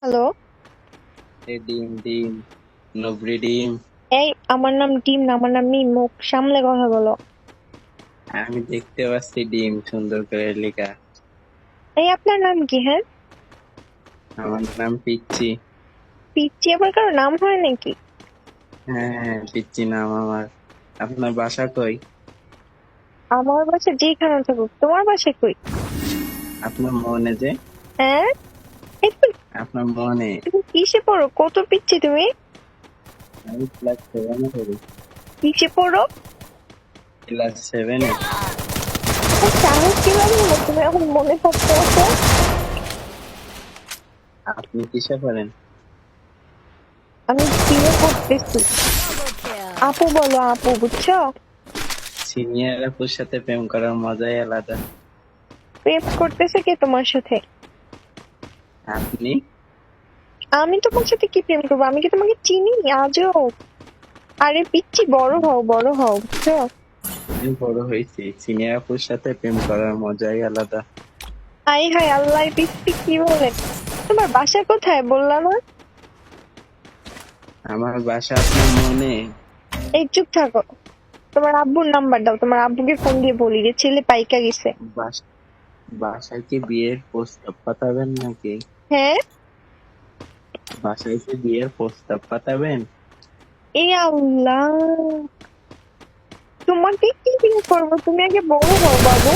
Hello. ডিম ডিম নবরি ডিম। এই আমার নাম টিম না, আমার নাম মিম। মুখ সামলে কথা বলো। আমি দেখতে পাচ্ছি ডিম সুন্দর করে লেখা। এই আপনার নাম কি? হ্যাঁ, আমার নাম পিচ্ছি। পিচ্চি আবার কারো নাম হয় নাকি? হ্যাঁ হ্যাঁ, পিচ্ছি নাম আমার। আপনার বাসা কই? আমার বাসা যেখানে থাকুক, তোমার বাসা কই? আপনার মনে যে, হ্যাঁ, এই তুমি আপনার মনে। তুমি কিসে পড়ো? কত পিচ্ছি তুমি? আমি ক্লাস 7-এ পড়ি। কিসে পড়ো? ক্লাস 7-এ। তোমার সাহস কিভাবে হলো তুমি এখন মনে থাকতে আসো? আপনি কিসে পড়েন? আমি বিয়ে করতেছি। আপু বলো, আপু, বুঝছো? সিনিয়র আপুর সাথে প্রেম করার মজাই আলাদা। প্রেম করতেছে কে তোমার সাথে? আপনি? আমি তোমার সাথে কি প্রেম করবো? আমি কি তোমাকে চিনি আজও? আরে পিচ্ছি, বড় হও, বড় হও, বুঝছো? আমি বড় হয়েছি, সিনিয়র আপুর সাথে প্রেম করার মজাই আলাদা। হাই হাই আল্লাহ, পিচ্ছি কি বলে? তোমার বাসা কোথায় বললা না? আমার বাসা আপনার মনে। এই চুপ থাকো। তোমার আব্বুর নাম্বার দাও, তোমার আব্বুকে ফোন দিয়ে বলি যে ছেলে পাইকা গেছে। বাসায় কি বিয়ের প্রস্তাব পাঠাবেন নাকি? হ্যাঁ। বাসায় কি বিয়ের প্রস্তাব পাঠাবেন? এই আল্লাহ, তোমাকে কি বিয়ে করবো? তুমি আগে বড় হও বাবু।